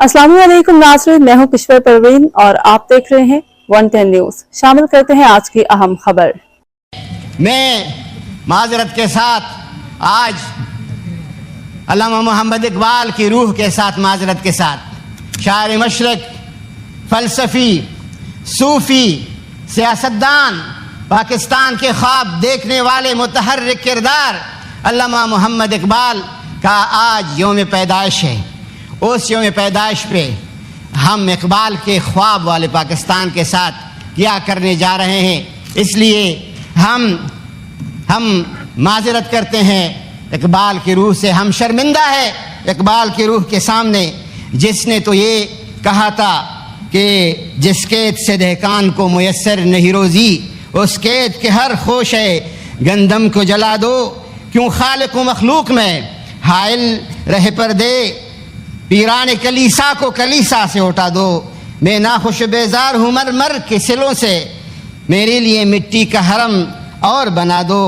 अस्सलाम वालेकुम नाज़रीन, मैं हूं किश्वर परवीन और आप देख रहे हैं 110 न्यूज। शामिल करते हैं आज की अहम खबर। मैं माजरत के साथ आज अल्लामा मोहम्मद इकबाल की रूह के साथ माजरत के साथ शायर मशरक, फलसफी, सूफी, सियासतदान, पाकिस्तान के ख्वाब देखने वाले मुतहर्रिक किरदार अल्लामा मोहम्मद इकबाल का आज यौम पैदाइश है। उस यौम पैदाइश पे हम इकबाल के ख्वाब वाले पाकिस्तान के साथ क्या करने जा रहे हैं, इसलिए हम माजरत करते हैं इकबाल की रूह से। हम शर्मिंदा है इकबाल की रूह के सामने, जिसने तो ये कहा था कि जिस कैद से दहकान को मुयस्सर नहीं रोज़ी, उस कैद के हर खोशे गंदम को जला दो। क्यों खालिक व मखलूक में हाइल रहे पर्दे, पीरान कलीसा को कलीसा से उठा दो। मैं नाखुश बेजार हूँ मर मर के सिलों से, मेरे लिए मिट्टी का हरम और बना दो।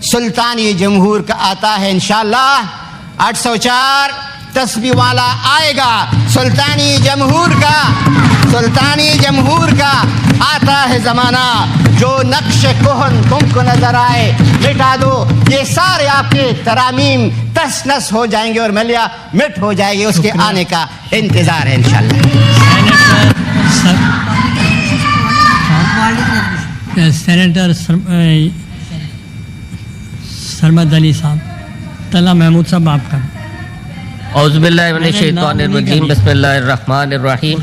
सुल्तानी जमहूर का आता है इंशाअल्लाह 804 तस्बीह वाला आएगा। सुल्तानी जमहूर का आता है ज़माना, जो नक्श कोहन तुमको नजर आए मिटा दो। ये सारे आपके तरामीम तस नस हो जाएंगे और मलिया मिट हो जाएगी, उसके आने का इंतजार है इंशाअल्लाह। सेनेटर सरमद अली साहब, तला महमूद साहब आपका। औज़ुबिल्लाहि मिनश शैतानिर रजीम, बिस्मिल्लाहिर रहमानिर रहीम,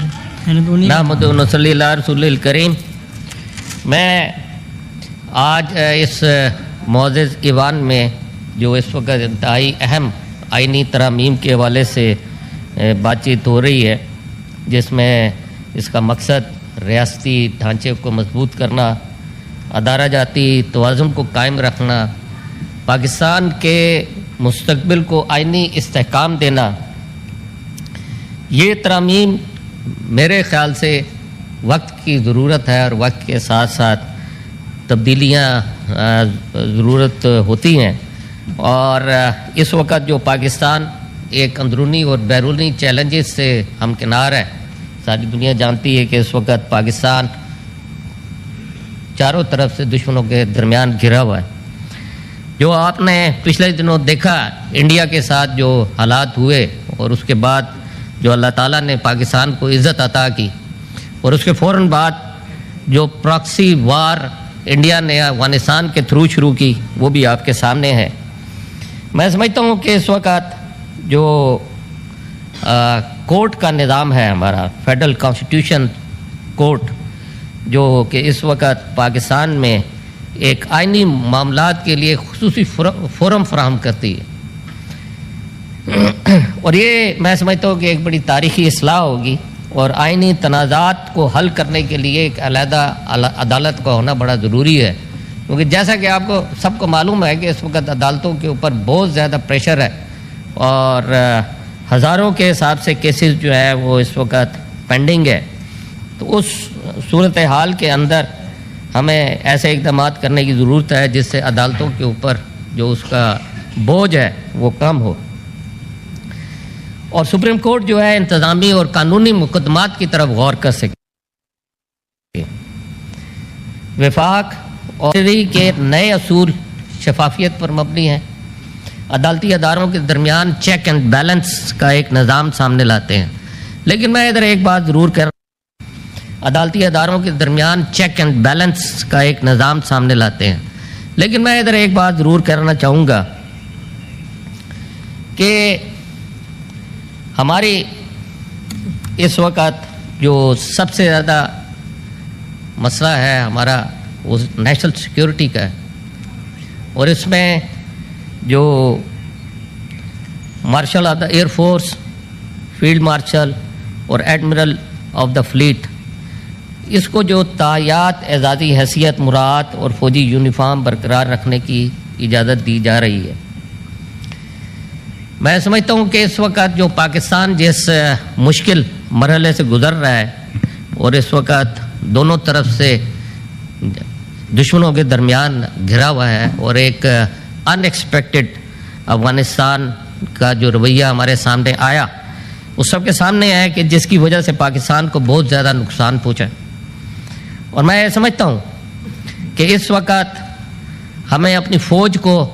नहमदुहु व नसल्ली अला रसूलिल करीम। मैं आज इस मोअज़्ज़ज़ ईवान में जो इस वक्त इंतहाई अहम आइनी तरामीम के हवाले से बातचीत हो रही है, जिसमें इसका मकसद रियासती ढांचे को मजबूत करना, अदारा जाती तवाज़ुन को कायम रखना, पाकिस्तान के मुस्तक़बिल को आइनी इस्तेहकाम देना, ये तरामीम मेरे ख़्याल से वक्त की ज़रूरत है और वक्त के साथ साथ तब्दीलियाँ ज़रूरत होती हैं। और इस वक्त जो पाकिस्तान एक अंदरूनी और बैरूनी चैलेंजेस से हमकिनार है, सारी दुनिया जानती है कि इस वक्त पाकिस्तान चारों तरफ से दुश्मनों के दरमियान घिरा हुआ है। जो आपने पिछले दिनों देखा इंडिया के साथ जो हालात हुए, और उसके बाद जो अल्लाह ताला ने पाकिस्तान को इज़्ज़त अता की, और उसके फ़ौरन बाद जो प्रॉक्सी वार इंडिया ने अफ़गानिस्तान के थ्रू शुरू की, वो भी आपके सामने है। मैं समझता हूँ कि इस वक्त जो कोर्ट का निज़ाम है हमारा, फेडरल कॉन्स्टिट्यूशन कोर्ट, जो कि इस वक्त पाकिस्तान में एक आइनी मामलात के लिए खुसूसी फोरम फराहम करती है, और ये मैं समझता हूँ कि एक बड़ी तारीख़ी इस्लाह होगी, और आइनी तनाज़ात को हल करने के लिए एक अलहदा अदालत का होना बड़ा ज़रूरी है। क्योंकि जैसा कि आपको सबको मालूम है कि इस वक्त अदालतों के ऊपर बहुत ज़्यादा प्रेशर है, और हज़ारों के हिसाब से केसेस जो है वो इस वक्त पेंडिंग है। तो उस सूरत हाल के अंदर हमें ऐसे इक़दामात करने की ज़रूरत है जिससे अदालतों के ऊपर जो उसका बोझ है वो कम हो, और सुप्रीम कोर्ट जो है इंतज़ामी और कानूनी मुकदमात की तरफ गौर कर सके। वफाक और के नए असूल शफाफियत पर मबनी हैं, अदालती अदारों के दरमियान चेक एंड बैलेंस का एक निज़ाम सामने लाते हैं। लेकिन मैं इधर एक बात ज़रूर कह रहा हूँ, अदालती अदारों के दरमियान चेक एंड बैलेंस का एक निज़ाम सामने लाते हैं, लेकिन मैं इधर एक बात ज़रूर कहना चाहूँगा कि हमारी इस वक्त जो सबसे ज़्यादा मसला है हमारा वो नेशनल सिक्योरिटी का है, और इसमें जो marshal of the air force, field marshal और एडमिरल ऑफ द फ्लीट, इसको जो तायात, एजाज़ी हैसियत, मुराद और फ़ौजी यूनिफॉर्म बरकरार रखने की इजाज़त दी जा रही है। मैं समझता हूँ कि इस वक्त जो पाकिस्तान जिस मुश्किल मरहले से गुज़र रहा है, और इस वक्त दोनों तरफ से दुश्मनों के दरमियान घिरा हुआ है, और एक अनएक्सपेक्टेड अफ़गानिस्तान का जो रवैया हमारे सामने आया, वो सबके सामने है कि जिसकी वजह से पाकिस्तान को बहुत ज़्यादा नुकसान पहुँचा है। और मैं ये समझता हूँ कि इस वक्त हमें अपनी फ़ौज को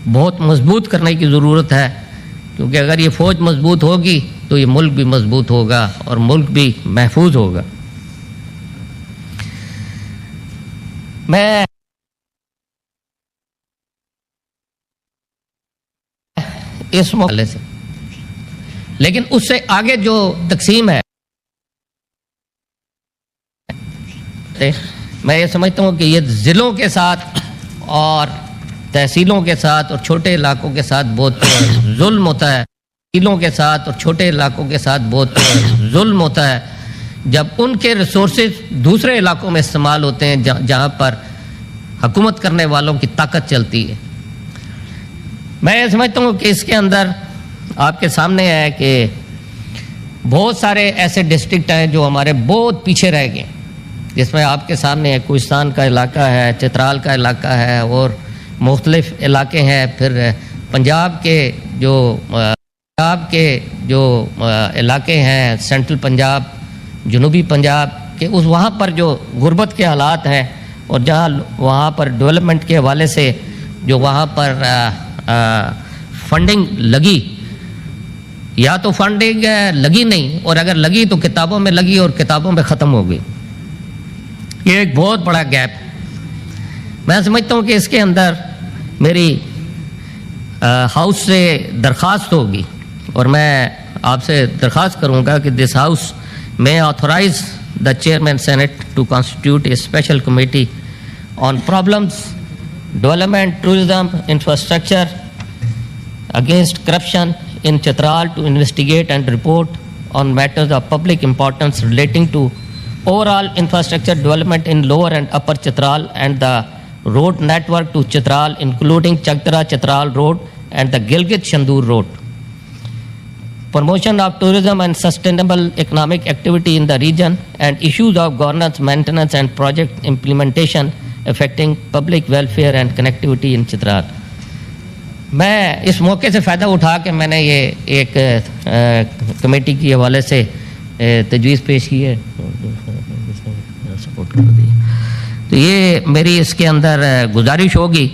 बहुत मजबूत करने की ज़रूरत है, क्योंकि अगर ये फ़ौज मजबूत होगी तो ये मुल्क भी मजबूत होगा और मुल्क भी महफूज होगा। मैं इस मौके से, लेकिन उससे आगे जो तकसीम है, मैं ये समझता हूँ कि ये ज़िलों के साथ और तहसीलों के साथ और छोटे इलाकों के साथ बहुत जुल्म होता है। तहसीलों के साथ और छोटे इलाकों के साथ बहुत जुल्म होता है जब उनके रिसोर्सेज दूसरे इलाकों में इस्तेमाल होते हैं जहाँ पर हुकूमत करने वालों की ताकत चलती है। मैं ये समझता हूँ कि इसके अंदर आपके सामने है कि बहुत सारे ऐसे डिस्ट्रिक्ट हैं जो हमारे बहुत पीछे रह गए, जिसमें आपके सामने है कोहिस्तान का इलाका है, चित्राल का इलाका है और मुख्तलिफ इलाके हैं। फिर पंजाब के जो इलाके हैं, सेंट्रल पंजाब, जनूबी पंजाब के उस वहाँ पर जो गुर्बत के हालात हैं और जहाँ वहाँ पर डेवलपमेंट के हवाले से जो वहाँ पर फंडिंग लगी, या तो फंडिंग लगी नहीं, और अगर लगी तो किताबों में लगी और किताबों में ख़त्म हो गई। ये एक बहुत बड़ा गैप। मैं समझता हूँ कि इसके अंदर मेरी हाउस से दरख्वास्त होगी और मैं आपसे दरख्वास्त करूँगा कि this house may authorize the chairman senate to constitute a special committee on problems, development, tourism, infrastructure, against corruption in Chitral to investigate and report on matters of public importance relating to overall infrastructure development in lower and upper Chitral and the road network to Chitral, including Chakdara Chitral Road and the Gilgit Shandur Road. Promotion of tourism and sustainable economic activity in the region and issues of governance, maintenance and project implementation affecting public welfare and connectivity in Chitral. मैं इस मौके से फ़ायदा उठा के मैंने ये एक कमेटी के हवाले से तजवीज़ पेश की है, सपोर्ट कर दी। तो ये मेरी इसके अंदर गुजारिश होगी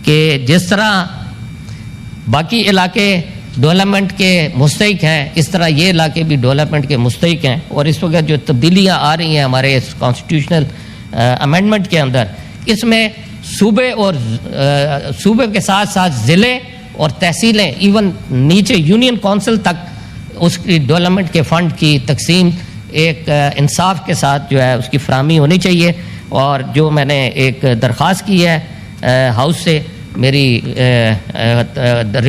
कि जिस तरह बाकी इलाके डेवलपमेंट के मुस्तहिक हैं, इस तरह ये इलाके भी डेवलपमेंट के मुस्तहिक हैं। और इस वक्त जो तब्दीलियाँ आ रही हैं हमारे इस कॉन्स्टिट्यूशनल अमेंडमेंट के अंदर, इसमें सूबे और सूबे के साथ साथ ज़िले और तहसीलें, इवन नीचे यूनियन काउंसिल तक उसकी डेवलपमेंट के फ़ंड की तकसीम एक इंसाफ के साथ जो है उसकी फराहमी होनी चाहिए। और जो मैंने एक दरख्वास्त की है हाउस से, मेरी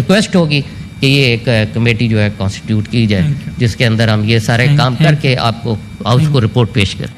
रिक्वेस्ट होगी कि ये एक कमेटी जो है कॉन्स्टिट्यूट की जाए, जिसके अंदर हम ये सारे काम करके आपको हाउस को रिपोर्ट पेश करें।